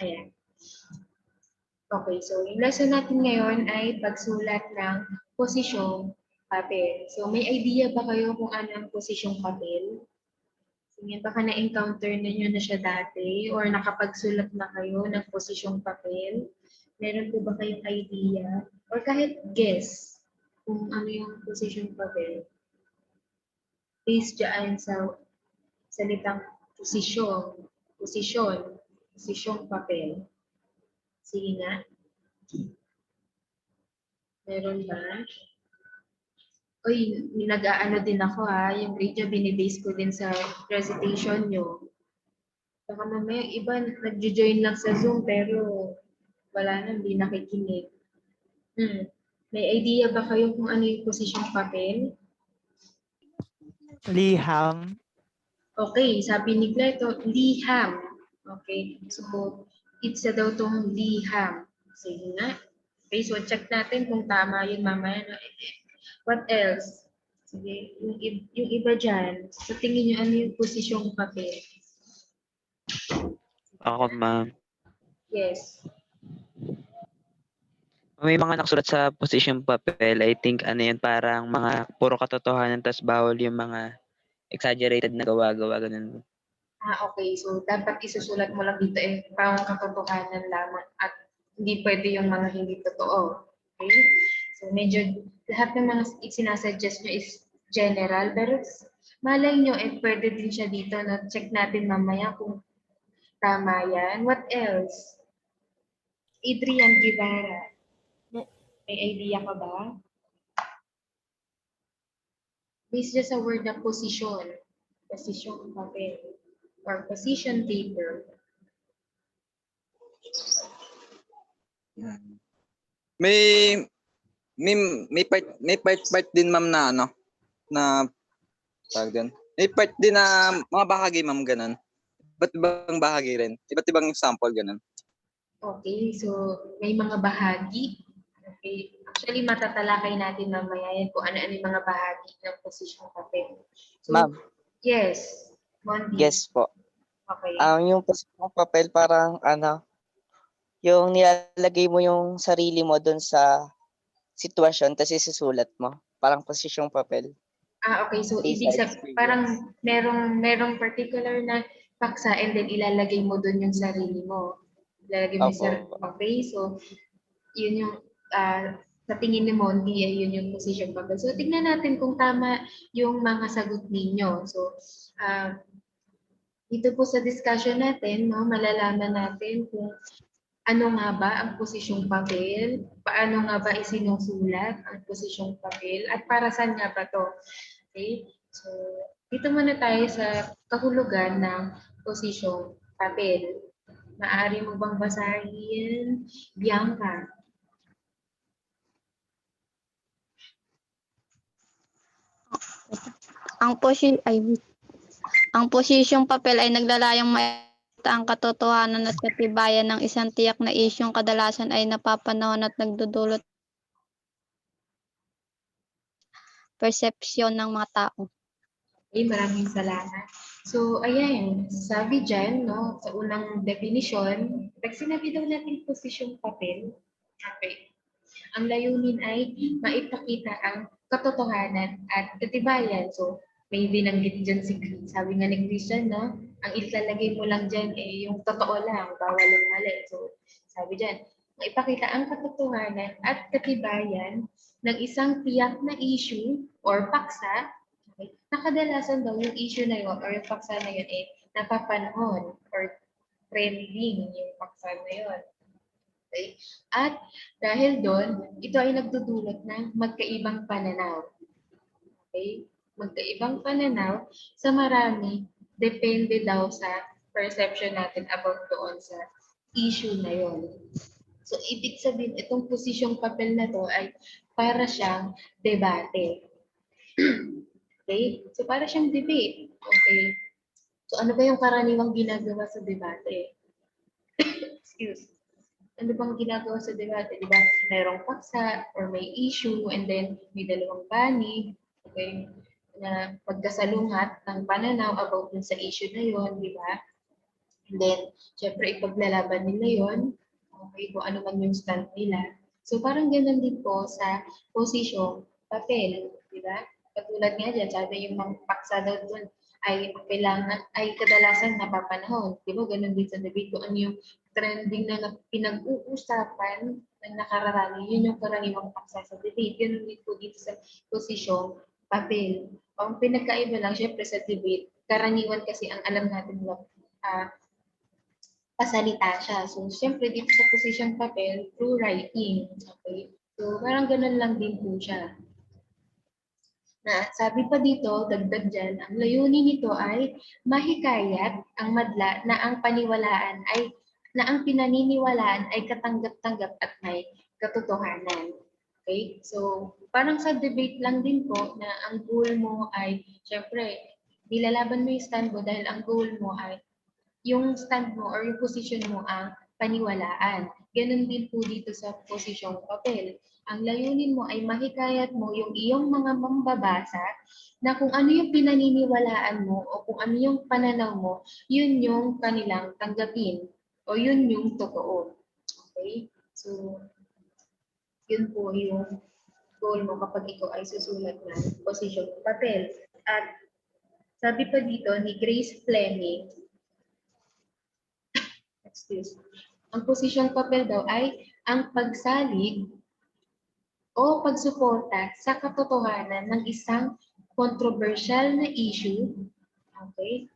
Ayan. Okay, so yung lesson natin ngayon ay pagsulat ng posisyong papel. So may idea ba kayo kung ano ang posisyong papel? Sige, baka na-encounter ninyo na siya dati or nakapagsulat na kayo ng posisyong papel. Meron po ba kayong idea? Or kahit guess kung ano yung posisyong papel? Based dyan sa salitang posisyon, posisyon, posisyong papel. Sige nga, meron ba? Uy, nag-aano din ako yung grade nyo, binibase ko din sa presentation nyo. Baka mamaya iba nag-join lang sa Zoom pero wala na, hindi nakikinig. May idea ba kayo kung ano yung posisyong papel? Liham. Okay, sabi ni Cleto, liham. Okay, so it's daw tong liham. Sige nga. Okay, so check natin kung tama yun mamaya. No? What else? Sige, yung iba dyan, sa tingin nyo ano yung posisyong papel? Ako, ma'am. Yes. May mga nakasulat sa position papel, I think ano yan, parang mga puro katotohanan tas bawal yung mga exaggerated na gawa-gawa, ganun. Okay. So, dapat isusulat mo lang dito parang katotohanan lamang at hindi pwede yung mga hindi totoo. Okay? So, medyo lahat ng mga sinasuggest nyo is general, pero malay nyo, pwede din siya dito na check natin mamaya kung tama yan. What else? Adrian Guevara. May idea ka ba? Based just sa word na position. Position papel. Or position paper. May part din ma'am na ano na tawag din. May part din na mga bahagi ma'am ganun. Iba't ibang bahagi rin. Iba't ibang sample ganun. Okay, so may mga bahagi. Okay. Actually, matatalakay natin mamaya yan kung ano-ano yung mga bahagi ng position papel. So, Ma'am, yes. Mondi. guess po. Okay. Yung posisyong papel parang yung nilalagay mo yung sarili mo doon sa sitwasyon tapos isusulat mo. Parang posisyong papel. Okay. So, Based ibig sa sabihin, parang merong particular na paksa and then ilalagay mo doon yung sarili mo. Ilalagay mo yung sarili. Opo. Okay. So, yun yung sa tingin ni Mondi, yun yung position papel. So, tignan natin kung tama yung mga sagot ninyo. So, dito po sa discussion natin, no, malalaman natin kung ano nga ba ang posisyong papel, paano nga ba isinusulat ang posisyong papel, at para saan nga ba to. Okay? So, dito muna tayo sa kahulugan ng posisyong papel. Maaari mo bang basahin, Bianca? Ang posisyong papel ay naglalayong maita ang katotohanan at katibayan ng isang tiyak na isyung kadalasan ay napapanahon at nagdudulot persepsyon ng mga tao. Okay, maraming salamat. So, ayan, sabi dyan, no, sa unang definition, pag sinabi daw natin posisyong papel, okay, ang layunin ay maipakita ang katotohanan at katibayan. So, may binanggit dyan si Chris. Sabi nga ni Christian, no, ang ilalagay mo lang dyan yung totoo lang, bawal yung mali. So, sabi dyan, maipakita ang katotohanan at katibayan ng isang tiyak na issue or paksa. Okay, na kadalasan daw yung issue na yun or yung paksa na yun napapanahon or trending yung paksa na yun. Okay? At dahil doon, ito ay nagdudulot ng magkaibang pananaw. Okay? Magkaibang pananaw sa marami, depende daw sa perception natin about doon sa issue na yon. So, ibig sabihin, itong posisyong papel na to ay para siyang debate. Okay? So, para siyang debate. Okay? So, ano ba yung karaniwang ginagawa sa debate? Excuse. Ano bang ginagawa sa debate? Di ba? Mayroong paksa or may issue and then may dalawang panig. Okay? Na pagkasalungat ng pananaw about dun sa issue na yon, di ba? And then, syempre, ipaglalaban nila yon. Okay, kung ano man yung stand nila. So, parang ganun din po sa posisyong papel, di ba? Katulad nga dyan, sabi yung mga paksa daw dun ay kailangan, ay kadalasan napapanahon. Di ba? Ganun din sa debate kung ano yung trending na pinag-uusapan ng nakararami, yun yung karaniwang paksa sa debate. Ganun din po dito sa posisyong papel. Ang pinagkaiba lang, syempre sa debate, karaniwan kasi ang alam natin na pasalita siya. So, syempre dito sa position papel, through writing. Okay? So, parang ganun lang din po siya. Na sabi pa dito, dagdag dyan, ang layunin nito ay mahikayat ang madla na ang paniwalaan ay na ang pinaniniwalaan ay katanggap-tanggap at may katotohanan. Okay? So, parang sa debate lang din po na ang goal mo ay, syempre, nilalaban mo yung stand mo dahil ang goal mo ay yung stand mo or yung position mo ang paniwalaan. Ganun din po dito sa posisyong papel. Ang layunin mo ay mahikayat mo yung iyong mga mambabasa na kung ano yung pinaniniwalaan mo o kung ano yung pananaw mo, yun yung kanilang tanggapin o yun yung totoo. Okay? So, yun po yung goal mo kapag ikaw ay susulat ng posisyong papel. At sabi pa dito ni Grace Fleming, ang posisyong papel daw ay ang pagsalig o pagsuporta sa katotohanan ng isang controversial na issue, okay,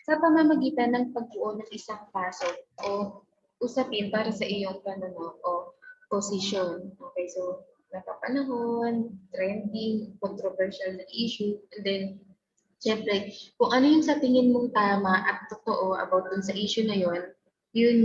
sa pamamagitan ng pagbuo ng isang paso o usapin para sa iyong pananaw o posisyon. Okay, so napapanahon, trending, controversial na issue, and then siyempre, kung ano yung sa tingin mong tama at totoo about dun sa issue na yun yung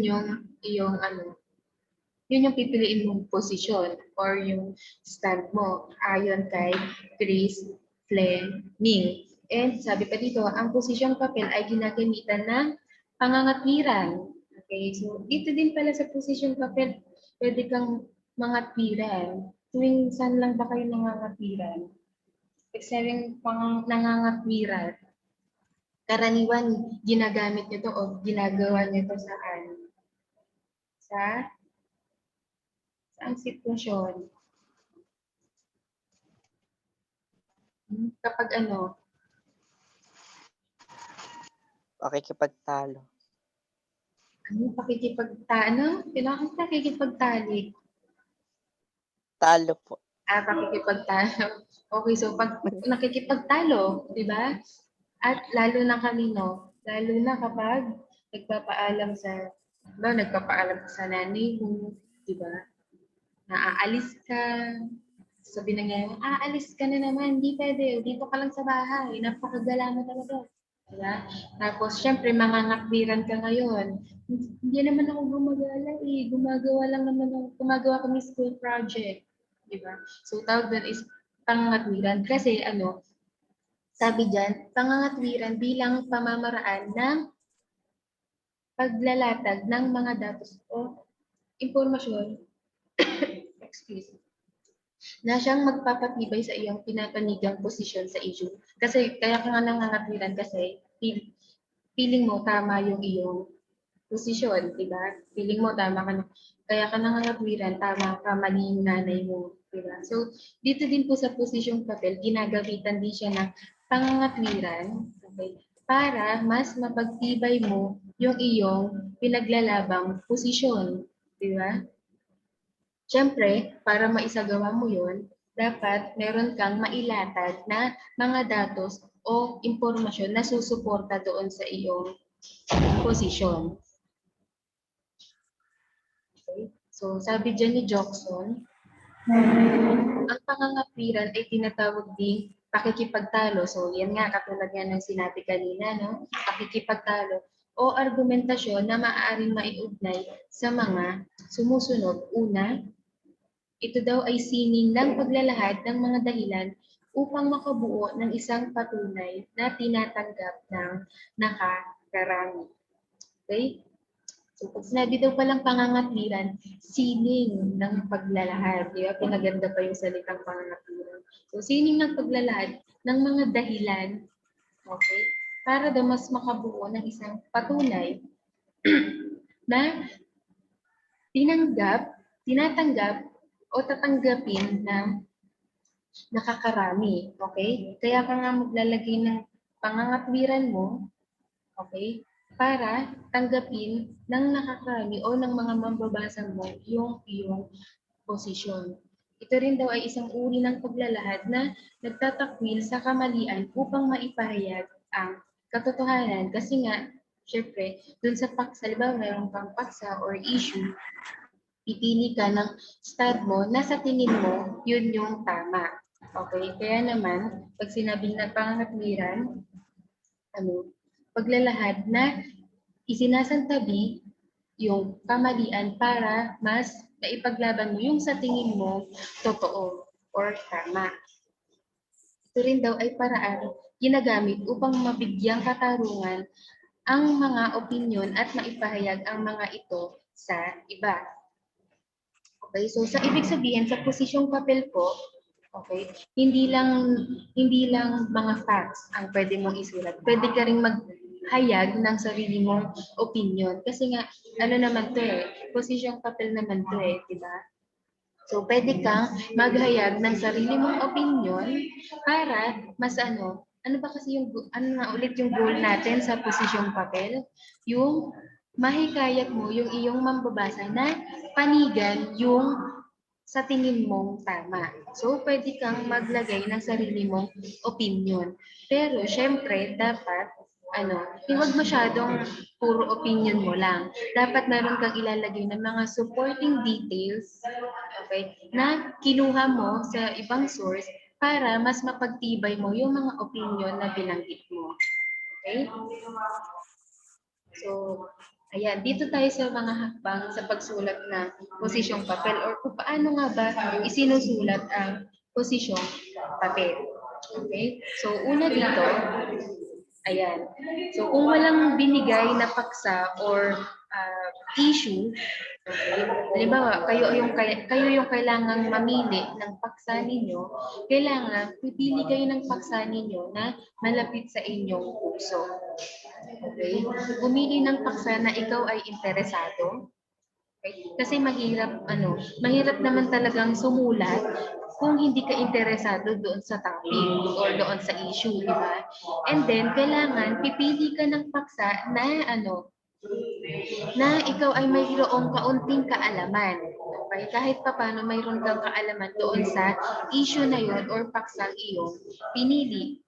yun yung pipiliin mong posisyon or yung stand mo ayon kay Chris Fleming. And sabi pa dito, ang posisyong papel ay ginagamitan ng pangangatwiran. Okay, so dito din pala sa posisyong papel, pwede kang mangatwiran. Tuwing saan lang ba kayo nangangatwiran? Excelling pang nangangatwiran. Karaniwan, ginagamit nyo to o ginagawa nyo to saan? Saang sitwasyon? Kapag ano? Pakikipagtalo. Kailangan pakikipagtalik. Talo po. Pakikipagtalo. Okay, so pag nakikipagtalo, di ba? At lalo na kanino? Lalo na kapag nagpapaalam sa nanay mo, di ba? Naaalis ka, sabi na nga, aalis ka na naman, hindi pwede, dito ka lang sa bahay, napakagala mo talaga. Diba? Tapos, syempre, mangangakbiran ka ngayon. Hindi naman ako gumagala gumagawa kami school project. Diba? So, tawag doon is pangangatwiran. Kasi, sabi dyan, pangangatwiran bilang pamamaraan ng paglalatag ng mga datos o impormasyon excuse me, na siyang magpapatibay sa iyong pinapanigang posisyon sa issue. Kasi kaya ka nga nangangatwiran kasi feeling mo tama yung iyong posisyon, di ba? Feeling mo tama ka na. Kaya ka nangangatwiran, tama ka, mali yung nanay mo, di ba? So, dito din po sa posisyong papel, ginagamitan din siya ng pangangatwiran, okay, para mas mapagtibay mo yung iyong pinaglalabang posisyon, di ba? Siyempre, para maisagawa mo yun, dapat meron kang mailatag na mga datos o impormasyon na susuporta doon sa iyong posisyon. Okay? So, sabi dyan ni Jockson, ang pangangatwiran ay tinatawag ding pakikipagtalo. So, yan nga, katulad nga ng sinabi kanina, no? Pakikipagtalo o argumentasyon na maaaring maiugnay sa mga sumusunod. Una, ito daw ay sining ng paglalahad ng mga dahilan upang makabuo ng isang patunay na tinatanggap ng nakakarami. Okay? So, pag sinabi daw palang pangangatwiran, sining ng paglalahad. Di ba? Pinaganda pa yung salitang pangangatwiran. So, sining ng paglalahad ng mga dahilan, okay, para daw mas makabuo ng isang patunay na tinatanggap o tatanggapin ng nakakarami. Okay? Kaya ka nga maglalagay ng pangangatwiran mo, okay, para tanggapin ng nakakarami o ng mga mambabasa mo yung iyong posisyon. Ito rin daw ay isang uri ng paglalahad na nagtatakwil sa kamalian upang maipahayag ang katotohanan. Kasi nga, syempre, dun sa paksa, halimbawa mayroon kang paksa or issue, pipili ka ng stud mo na sa tingin mo, yun yung tama. Okay? Kaya naman, pag sinabing na pangangatwiran, paglalahad na isinasantabi yung kamalian para mas maipaglaban mo yung sa tingin mo totoo or tama. Ito rin daw ay paraan ginagamit upang mabigyang katarungan ang mga opinyon at maipahayag ang mga ito sa iba. Okay, so sa ibig sabihin sa posisyong papel po, okay, hindi lang mga facts ang pwede mong isulat. Pwede ka ring maghayag ng sarili mong opinion. Kasi nga, ano naman to posisyong papel naman to di ba? So, pwede kang maghayag ng sarili mong opinion para mas ano ba kasi yung, ano nga ulit yung goal natin sa posisyong papel? Yung mahikayat mo yung iyong mambabasa na panigan yung sa tingin mong tama. So, pwede kang maglagay ng sarili mong opinion. Pero, syempre, dapat, huwag masyadong puro opinion mo lang. Dapat meron kang ilalagay ng mga supporting details, okay, na kinuha mo sa ibang source para mas mapagtibay mo yung mga opinion na binanggit mo. Okay? So, ayan, dito tayo sa mga hakbang sa pagsulat ng posisyong papel or kung paano nga ba isinusulat ang posisyong papel. Okay? So, una dito, ayan. So, kung walang binigay na paksa or issue, okay, halimbawa, kayo yung kailangang mamili ng paksa ninyo, kailangan pipili kayo ng paksa ninyo na malapit sa inyong puso. Okay? Pumili ng paksa na ikaw ay interesado. Okay? Kasi mahirap naman talagang sumulat kung hindi ka interesado doon sa topic or doon sa issue, di ba? And then, kailangan pipili ka ng paksa na na ikaw ay mayroong kaunting kaalaman. Okay? Kahit paano mayroon kang kaalaman doon sa issue na yon or paksang iyong pinili.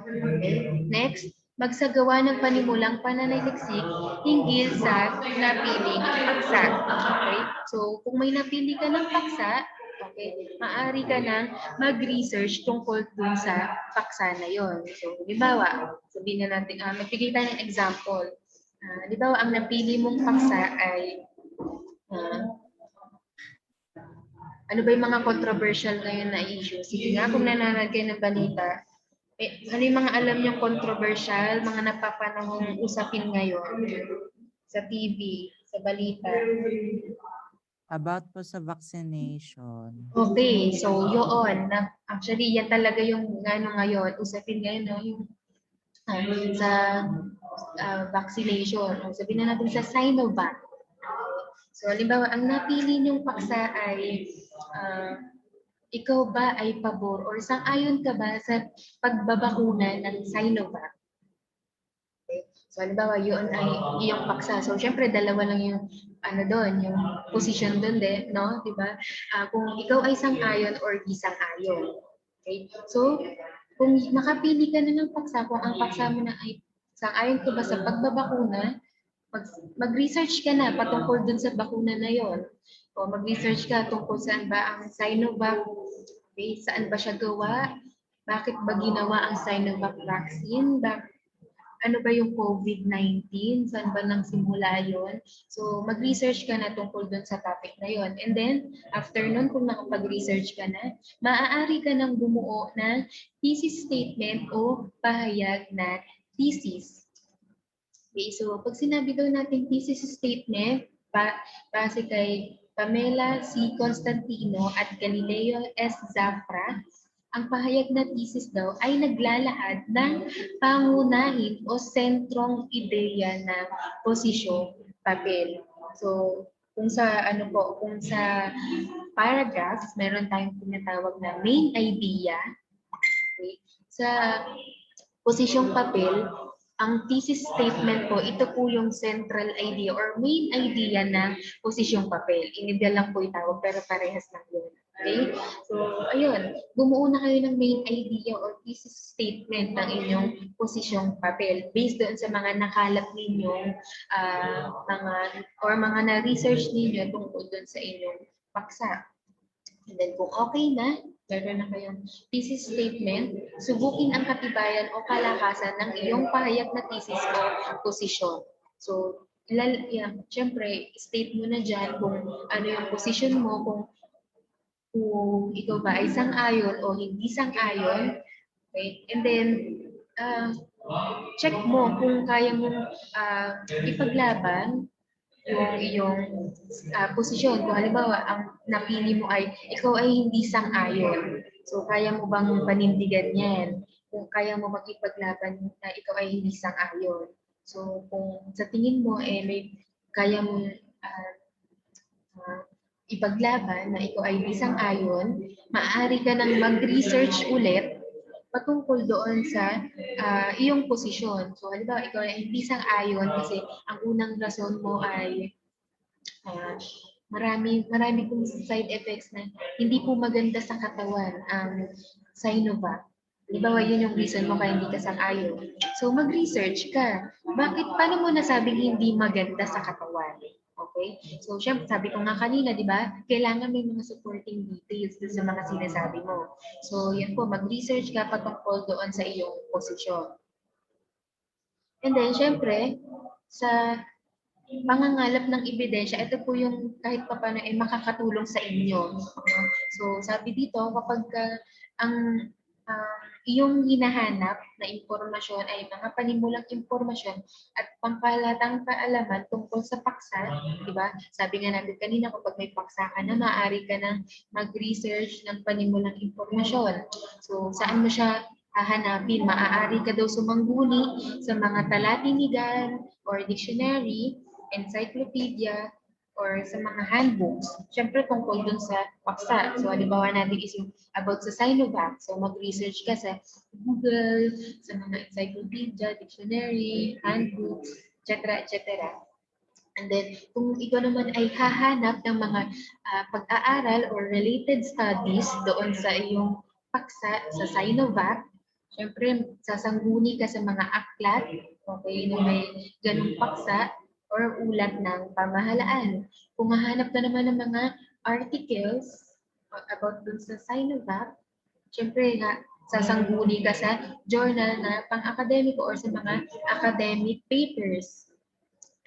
Okay? Next, magsagawa ng panimulang pananaliksik hinggil sa napiling paksa. Okay? So, kung may napili ka ng paksa, okay, maaari ka nang mag-research tungkol dun sa paksa na yon. So, halimbawa, sabihin na natin, magbigay tayo ng example. Halimbawa, ang napili mong paksa ay ano ba yung mga controversial ngayon na issue? Sige nga, kung nanonood kayo ng balita, ano yung mga alam niyong controversial, mga napapanahong usapin ngayon sa TV, sa balita? About po sa vaccination. Okay, so yun. Actually, yan talaga yung ngayon, usapin ngayon, no? Yung sa vaccination. Sabihin na natin sa Sinovac. So, halimbawa, ang napili niyong paksa ay ikaw ba ay pabor or sang-ayon ka ba sa pagbabakuna ng Sinovac? Okay. So, halimbawa, yun ay iyong paksa. So, syempre, dalawa lang yung yung position doon din, no? Diba? Kung ikaw ay sang-ayon or di sang-ayon. Okay? So, kung makapili ka na ng paksa, kung ang paksa mo na ay sang-ayon ka ba sa pagbabakuna, mag-research ka na patungkol dun sa bakuna na yon. O mag-research ka tungkol saan ba ang Sinovac, okay, saan ba siya gawa, bakit ba ginawa ang Sinovac vaccine, ano ba yung COVID-19, saan ba nang simula yon. So mag-research ka na tungkol dun sa topic na yon. And then, after nun, kung nakapag-research ka na, maaari ka nang bumuo ng thesis statement o pahayag na thesis. Okay, so pag sinabi daw natin thesis statement, base kay Pamela C. Constantino at Galileo S. Zafra, ang pahayag na thesis daw ay naglalahad ng pangunahin o sentrong ideya ng posisyon papel. So, kung sa kung sa paragraph, meron tayong tinatawag na main idea. Okay? Sa posisyong papel, ang thesis statement po, ito po yung central idea or main idea ng posisyong papel. Iniba lang po itawag pero parehas lang yun. Okay? So, ayun. Bumuo na kayo ng main idea or thesis statement ng inyong posisyong papel based doon sa mga nakalap ninyong mga na-research ninyo tungkol doon sa inyong paksa. And then kung okay na, meron na kayong thesis statement, subukin ang katibayan o kalakasan ng iyong pahayag na thesis o posisyon. So, syempre, state mo na dyan kung ano yung position mo, kung ikaw ba ay sang-ayon o hindi sang-ayon. Okay? And then, check mo kung kaya mong ipaglaban yung iyong posisyon. Kung halimbawa, ang napili mo ay ikaw ay hindi sang-ayon. So, kaya mo bang panindigan yan? Kung kaya mo makipaglaban na ikaw ay hindi sang-ayon. So, kung sa tingin mo, may kaya mo ipaglaban na ikaw ay hindi sang-ayon, maaari ka nang mag-research ulit patungkol doon sa iyong posisyon. So, halimbawa, ikaw ay hindi sang-ayon kasi ang unang rason mo ay marami pong side effects na hindi po maganda sa katawan ang Sinovac. Halimbawa, yun yung reason mo kaya hindi ka sang-ayon. So, mag-research ka. Paano mo nasabing hindi maganda sa katawan? Okay? So, syempre, sabi ko nga kanina, di ba, kailangan may mga supporting details doon sa mga sinasabi mo. So, yan po, mag-research ka patungkol doon sa iyong posisyon. And then, syempre, sa pangangalap ng ebidensya, ito po yung kahit pa paano ay makakatulong sa inyo. So, sabi dito, kapag ang iyong hinahanap na impormasyon ay mga panimulang impormasyon at pampahalatang kaalaman tungkol sa paksa, di ba? Sabi nga natin kanina, kapag may paksa ka na, maaari ka nang mag-research ng panimulang impormasyon. So, saan mo siya hahanapin? Maaari ka daw sumangguni sa mga talatinigan or dictionary, encyclopedia, or sa mga handbooks. Siyempre, tungkol dun sa paksa. So, halimbawa natin is yung about sa Sinovac. So, mag-research ka sa Google, sa mga encyclopedia, dictionary, handbooks, etc. etc. And then, kung ikaw naman ay hahanap ng mga pag-aaral or related studies doon sa iyong paksa sa Sinovac, siyempre, sasangguni ka sa mga aklat, okay, na may ganung paksa, or ulat ng pamahalaan. Kung hahanap ka naman ng mga articles about dun sa Sinovac, syempre nga, sasangguni ka sa journal na pang-akademiko or sa mga academic papers.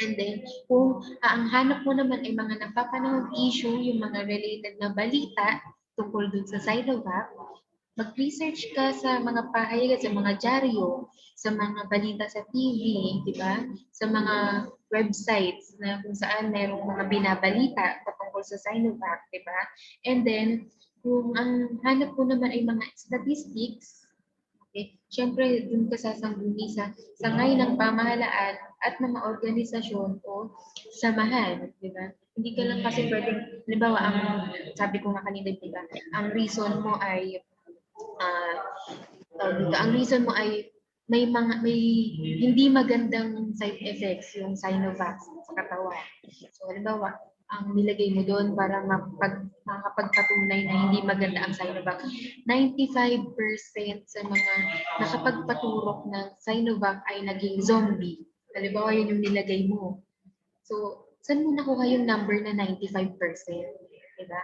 And then, kung ang hanap mo naman ay mga napapanahong issue, yung mga related na balita tungkol dun sa Sinovac, mag-research ka sa mga pahayag, sa mga dyaryo, sa mga balita sa TV, di ba? Sa mga websites na kung saan mayroong mga binabalita patungkol sa Sinovac, di ba? And then, kung ang hanap mo naman ay mga statistics, okay, syempre dun ka sasangguni sa sangay ng pamahalaan at mga organisasyon o samahan, di ba? Hindi ka lang kasi pwedeng, halimbawa, sabi ko nga kanina, di ba? Ang reason mo ay may hindi magandang side effects yung Sinovac sa katawan. So, halimbawa, ang nilagay mo doon para makapagpatunay na hindi maganda ang Sinovac. 95% sa mga nakapagpaturok ng Sinovac ay naging zombie. Halimbawa, yun yung nilagay mo. So, saan mo nakuha yung number na 95%? Diba?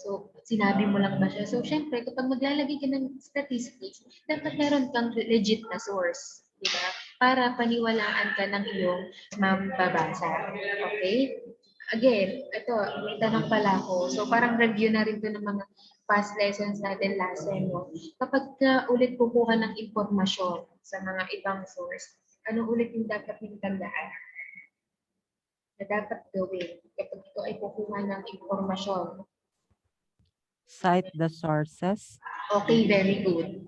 So, sinabi mo lang ba siya? So, syempre, kapag maglalagay ka ng statistics, dapat meron kang legit na source. Diba? Para paniwalaan ka ng iyong mababasa. Okay? Again, ito, may tanong pala ako. So, parang review na rin ito ng mga past lessons natin last sem. No? Kapag ulit kukuha ng impormasyon sa mga ibang source, ano ulit yung dapat yung tandaan na dapat gawin kapag ito ay kukuha ng impormasyon? Cite the sources. Okay, very good.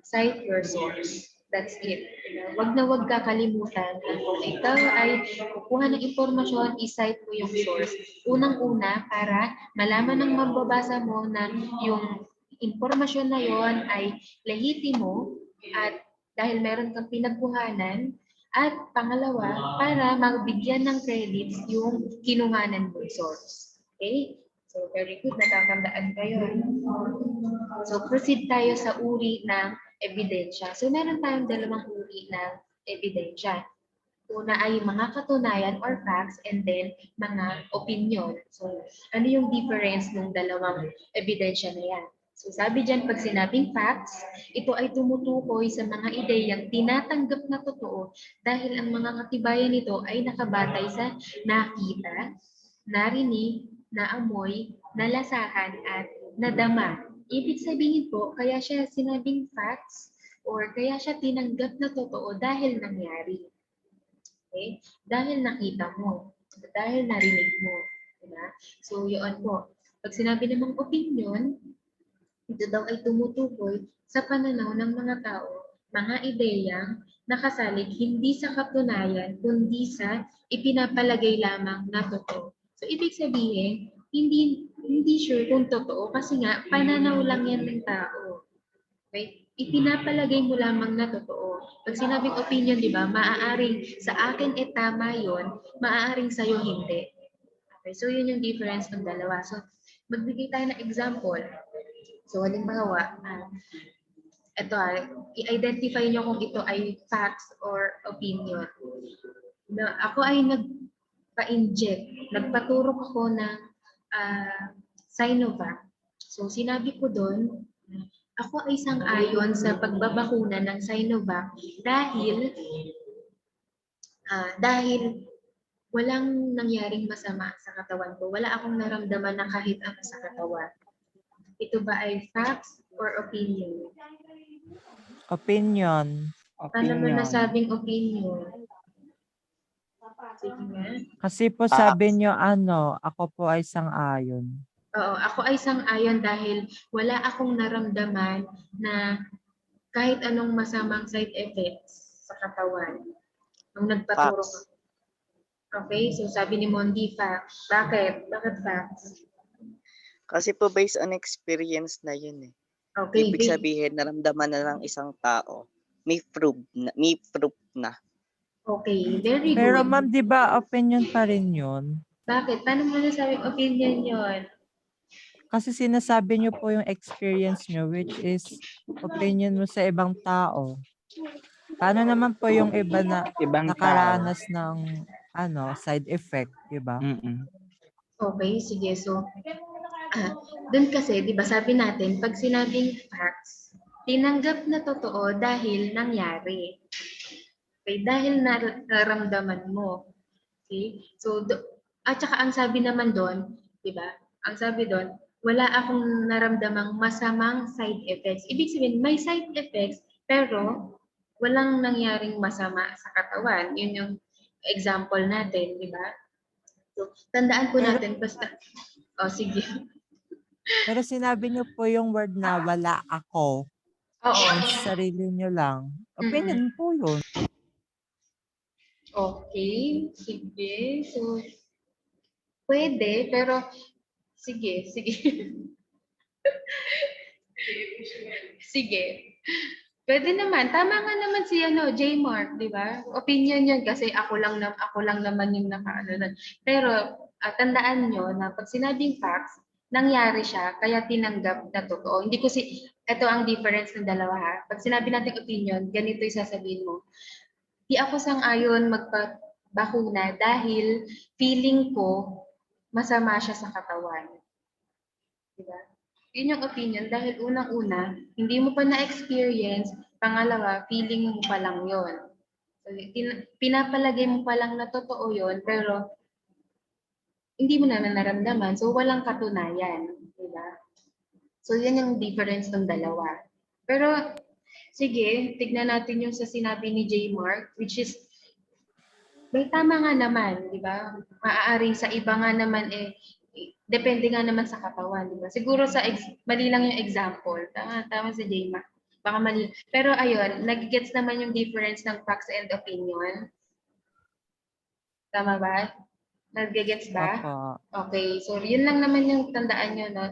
Cite your source. That's it. Wag na wag kakalimutan na kung ikaw ay kukuha ng impormasyon, isite mo yung source. Unang-una, para malaman ng mambabasa mo na yung impormasyon na yon ay lehitimo at dahil meron kang pinagkuhanan. At pangalawa, para magbigyan ng credits yung kinuhanan mo source. Okay? So, very good. Natatandaan kayo. So, proceed tayo sa uri ng ebidensya. So, meron tayong dalawang uri ng ebidensya. Una ay mga katunayan or facts and then mga opinion. So, ano yung difference ng dalawang ebidensya na yan? So, sabi dyan, pag sinabing facts, ito ay tumutukoy sa mga ideyang tinatanggap na totoo dahil ang mga katibayan nito ay nakabatay sa nakita, narinig, naamoy, nalasahan, at nadama. Ibig sabihin po, kaya siya sinabing facts or kaya siya tinanggap na totoo dahil nangyari. Okay? Dahil nakita mo, dahil narinig mo. Diba? So, yun po. Pag sinabi namang opinion, ito daw ay tumutukoy sa pananaw ng mga tao, mga ideyang nakasalig hindi sa katunayan, kundi sa ipinapalagay lamang na totoo. So, ibig sabihin, hindi sure kung totoo kasi nga, pananaw lang yan ng tao. Okay? Ipinapalagay mo lamang na totoo. Pag sinabing opinion, di ba, maaaring sa akin tama yon, maaaring sa'yo hindi. Okay, so yun yung difference ng dalawa. So, magbigay tayo ng example. So, halimbawa, ito i-identify nyo kung ito ay facts or opinion. Ako ay nagpa-inject, nagpaturok ako ng Sinovac. So, sinabi ko doon, ako ay sang-ayon sa pagbabakuna ng Sinovac dahil walang nangyaring masama sa katawan ko. Wala akong naramdaman na kahit ano sa katawan. Ito ba ay facts or opinion? Opinion. Paano mo nasabing opinion? Sige nga. Kasi po sabi nyo, ako po ay sang-ayon. Oo, ako ay sang-ayon dahil wala akong naramdaman na kahit anong masamang side effects sa katawan. Nung nagpaturo ko. Facts. Okay, so sabi ni Mondi, facts. Bakit? Bakit facts? Kasi po based on experience na yun eh. Okay, Ibig sabihin, naramdaman na ng isang tao. May proof na. Okay, very Pero good. ma'am, di ba opinion pa rin yun? Bakit? Paano mo nasabing opinion yon? Kasi sinasabi nyo po yung experience nyo, which is opinion mo sa ibang tao. Paano naman po yung iba na Ibang nakaranas ng side effect, di ba? Okay, sige. So, dun kasi, di ba sabi natin, pag sinabing facts, tinanggap na totoo dahil nangyari. Okay, dahil naramdaman mo. Okay? So, at saka ang sabi naman doon, di ba? Ang sabi doon, wala akong naramdamang masamang side effects. Ibig sabihin, may side effects, pero walang nangyaring masama sa katawan. Yun yung example natin, di ba? So, tandaan po natin, basta, sige. Pero sinabi nyo po yung word na wala ako. Oo. Sa sarili nyo lang. Opinion po yun. Okay, sige. So, pwede, pero sige. Sige. Pwede naman. Tama nga naman si J. Mark, di ba? Opinion yan kasi ako lang naman yung nakaano. Pero tandaan nyo na pag sinabing facts, nangyari siya, kaya tinanggap na totoo. Hindi ko ito ang difference ng dalawa ha. Pag sinabi natin opinion, ganito yung sasabihin mo. Di ako sang-ayon magpabakuna dahil feeling ko masama siya sa katawan. Diba? Yun yung opinion dahil unang-una, hindi mo pa na-experience, pangalawa, feeling mo pa lang yun. So, pinapalagay mo pa lang na totoo yun, pero hindi mo naman naramdaman, so walang katunayan. Diba? So, yan yung difference ng dalawa. Pero, sige, tignan natin yung sa sinabi ni J. Mark, which is, may tama nga naman, di ba? Maaaring sa iba nga naman depende nga naman sa katawan, di ba? Siguro mali lang yung example. Tama si J. Mark. Baka mali. Pero ayun, nag-gets naman yung difference ng facts and opinion. Tama ba? Nag-gets ba? Opo. Okay, so yun lang naman yung tandaan nyo, no?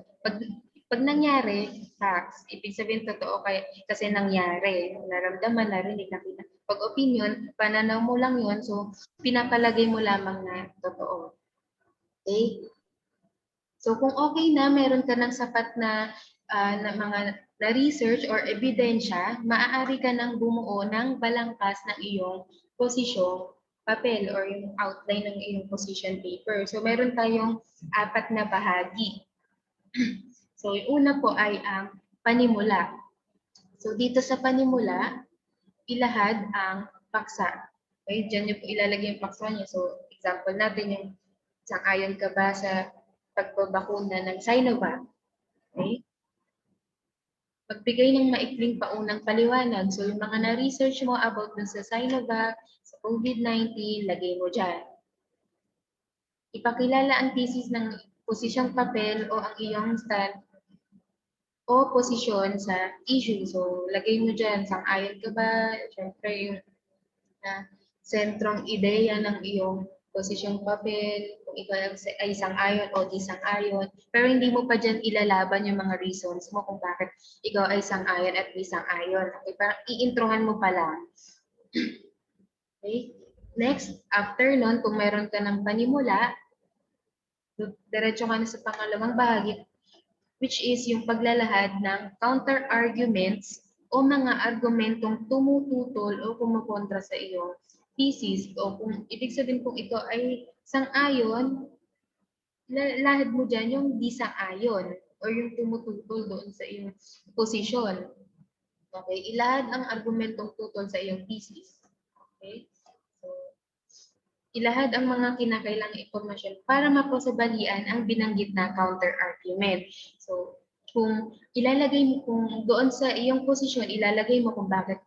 Pag nangyari, facts, ibig sabihin totoo kasi nangyari. Naramdaman, narinig, nakita. Pag opinion, pananaw mo lang yun, so pinapalagay mo lamang na totoo. Okay? So kung okay na, meron ka ng sapat na, na mga na-research or ebidensya, maaari ka nang bumuo ng balangkas ng iyong posisyong papel or yung outline ng iyong position paper. So meron tayong 4 na bahagi. So yung una po ay ang panimula. So dito sa panimula, ilahad ang paksa. Okay, dyan nyo po ilalagay yung paksa niya. So example natin yung sang-ayon ka ba sa pagbabakuna ng Sinovac? Okay? Magbigay ng maikling paunang paliwanag. So yung mga na-research mo about dun sa Sinovac, sa COVID-19, lagay mo dyan. Ipakilala ang thesis ng posisyong papel o ang iyong stand o posisyon sa issue. So lagay mo dyan, sang-ayon ka ba? Siyempre yung sentrong ideya ng iyong posisyong papel, kung ikaw ay sang-ayon o di sang-ayon, pero hindi mo pa dyan ilalaban yung mga reasons mo kung bakit ikaw ay sang-ayon at di sang-ayon. Okay, parang i-introhan mo pa lang. Okay? Next, after nun, kung meron ka ng panimula, diretso ka na sa pangalawang bahagi, which is yung paglalahad ng counter-arguments o mga argumentong tumututol o kumukontra sa iyong thesis, o kung ibig sabihin kung ito ay sang-ayon, lahad mo dyan yung di sang-ayon or yung tumututol doon sa iyong posisyon. Okay, ilahad ang argumentong tutol sa iyong thesis. Okay, so ilahad ang mga kinakailangang impormasyon para mapasabalian ang binanggit na counter-argument. So kung ilalagay mo, kung doon sa iyong posisyon, ilalagay mo kung bakit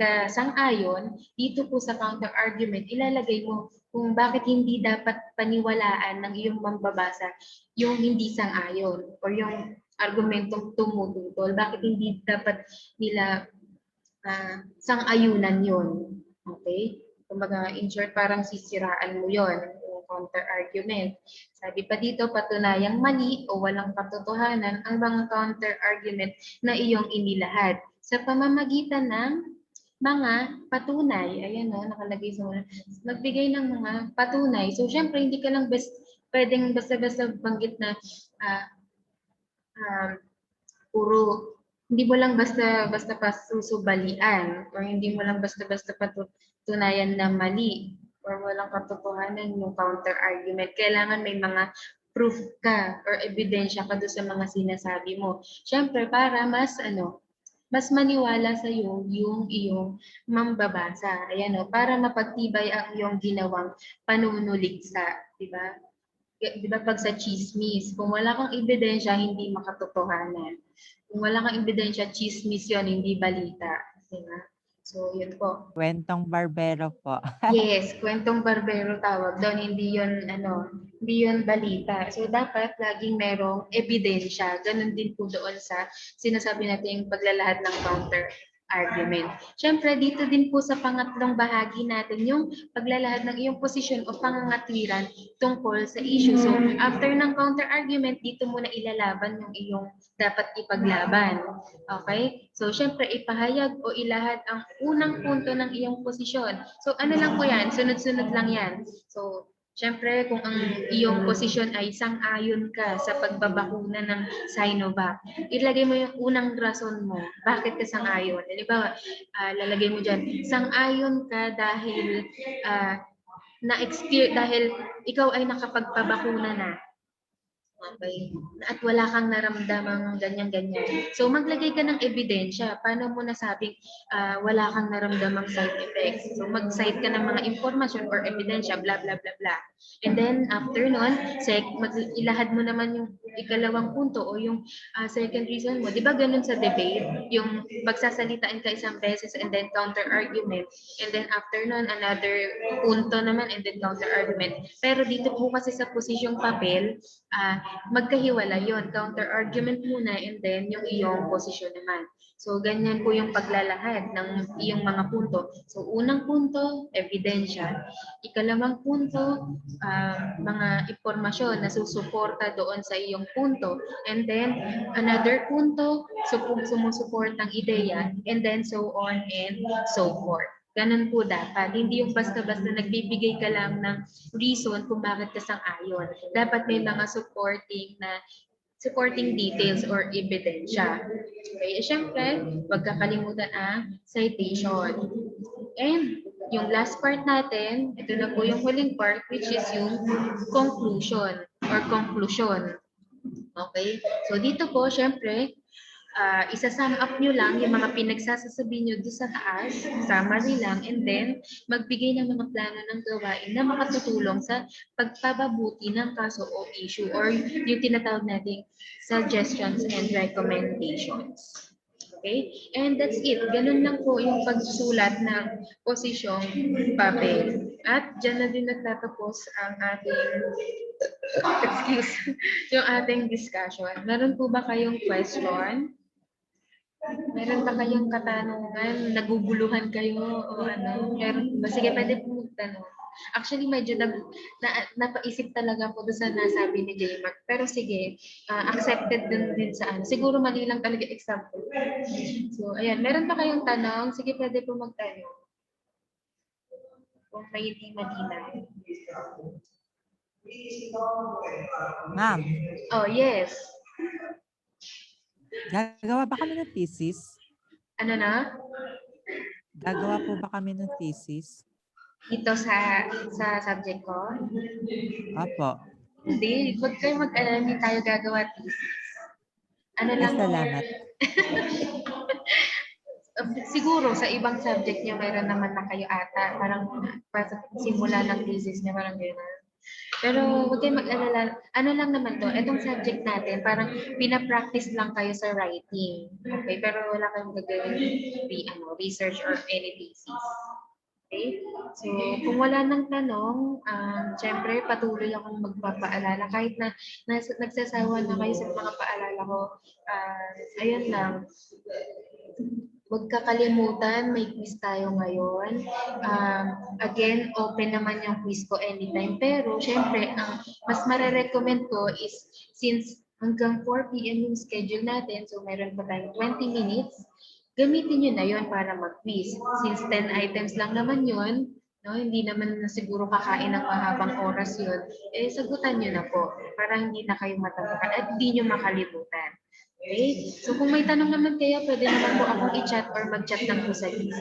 ka sang-ayon, dito po sa counter-argument, ilalagay mo kung bakit hindi dapat paniwalaan ng iyong mambabasa yung hindi sang-ayon or yung argumentong tumututol. Bakit hindi dapat nila sang-ayunan yun. Okay? Kumbaga, in short, parang sisiraan mo yon, yung counter-argument. Sabi pa dito, patunayang mali o walang katotohanan ang mga counter-argument na iyong inilahad sa pamamagitan ng mga patunay. Ayan o, nakalagay sa una. Magbigay ng mga patunay. So, syempre, hindi ka lang pwedeng basta-basta banggit na puro, hindi mo lang basta pasusubalian or hindi mo lang basta-basta patunayan na mali or walang katotohanan yung counter-argument. Kailangan may mga proof ka or ebidensya ka doon sa mga sinasabi mo. Syempre, para mas maniwala sa iyo yung iyong mambabasa. Ayan o, para mapagtibay ang iyong ginawang panunuligsa. Diba? Diba pag sa chismis, kung wala kang ebidensya, hindi makatotohanan. Kung wala kang ebidensya, chismis yon, hindi balita. Diba? So, yun po. Kwentong barbero po. Yes, kwentong barbero tawag doon, hindi yun balita. So dapat laging merong ebidensya. Ganun din po doon sa sinasabi natin yung paglalahad ng counter argument. Siyempre, dito din po sa pangatlong bahagi natin yung paglalahad ng iyong posisyon o pangangatwiran tungkol sa issue. So, after ng counter-argument, dito muna ilalaban yung iyong dapat ipaglaban. Okay? So, siyempre, ipahayag o ilahad ang unang punto ng iyong posisyon. So, ano lang po yan? Sunod-sunod lang yan. So, siyempre, kung ang iyong posisyon ay sang-ayon ka sa pagbabakuna ng Sinovac, ilagay mo yung unang rason mo. Bakit ka sang-ayon? Di ba, lalagay mo dyan, sang-ayon ka dahil dahil ikaw ay nakapagpabakuna na. Okay. At wala kang naramdamang ganyan-ganyan. So maglagay ka ng ebidensya. Paano mo nasabing wala kang naramdamang side effects? So mag-cite ka ng mga informasyon or ebidensya, blah, blah, blah, blah. And then after nun, ilahad mo naman yung ikalawang punto o yung second reason mo. Di ba ganun sa debate? Yung magsasalitaan ka isang beses and then counter-argument. And then after nun, another punto naman and then counter-argument. Pero dito po kasi sa posisyong papel, magkahiwala yon, counter argument muna and then yung iyong posisyon naman. So ganyan po yung paglalahad ng iyong mga punto. So unang punto, ebidensya. Ikalawang punto, mga impormasyon na susuporta doon sa iyong punto. And then another punto, sumusuportang ideya, and then so on and so forth. Ganun po dapat. Hindi yung basta-basta nagbibigay ka lang ng reason kung bakit ka sang-ayon. Dapat may mga supporting details or ebidensya. Okay, syempre, huwag kakalimutan ang citation. And yung last part natin, ito na po yung huling part, which is yung conclusion or conclusion. Okay, so dito po, syempre, isa-sum up nyo lang yung mga pinagsasasabi nyo doon sa taas, summary lang, and then magbigay ng mga plano ng gawain na makatutulong sa pagpapabuti ng kaso o issue or yung tinatawag nating suggestions and recommendations. Okay? And that's it. Ganun lang po yung pagsusulat ng posisyong papel. At dyan na din nagtatapos ang ating yung ating discussion. Meron po ba kayong question? Meron ba kayong katanungan? Naguguluhan kayo o ano? Meron ba? Sige, pwede po magtanong. Actually, medyo napaisip talaga po doon sa nasabi ni J-Mark. Pero sige, accepted din sa ano. Siguro mali lang talaga example. So, ayan. Meron ba kayong tanong? Sige, pwede po magtanong. Kung may hindi malinaw. Ma'am, Oh, yes. gagawa ba kami ng thesis? Ano na? Gagawa po ba kami ng thesis? Dito sa subject ko? Opo. Hindi. Huwag kayo mag-alala. Hindi tayo gagawa thesis. Ano lang? Salamat. Siguro sa ibang subject niyo mayroon naman na kayo ata. Parang simula ng thesis niya. Parang gano'n. Pero huwag kayo mag-alala. Ano lang naman to, itong subject natin, parang pinapractice lang kayo sa writing. Okay? Pero wala kayong gagawin research or any thesis. Okay? So, kung wala nang tanong, syempre patuloy akong magpapaalala. Kahit na nagsasawa na kayo sa mga paalala ko, ayun lang. Huwag kakalimutan, may quiz tayo ngayon. Again, open naman yung quiz ko anytime. Pero, syempre, ang mas marirecommend ko is since hanggang 4 p.m. yung schedule natin, so meron pa tayong 20 minutes, gamitin nyo na yon para mag-quiz. Since 10 items lang naman yun, no, hindi naman na siguro kakain ng mahabang oras yun, sagutan nyo na po para hindi na kayo matamakan at hindi nyo makalimutan. Okay? So kung may tanong naman kayo, pwede naman po akong i-chat or mag-chat lang po sa GC.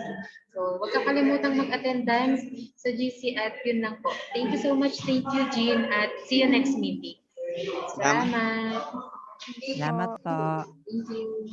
So huwag kakalimutang mag-attendance sa GC at yun lang po. Thank you so much. Thank you, Jean, at see you next meeting. Salamat. Salamat po. Thank you.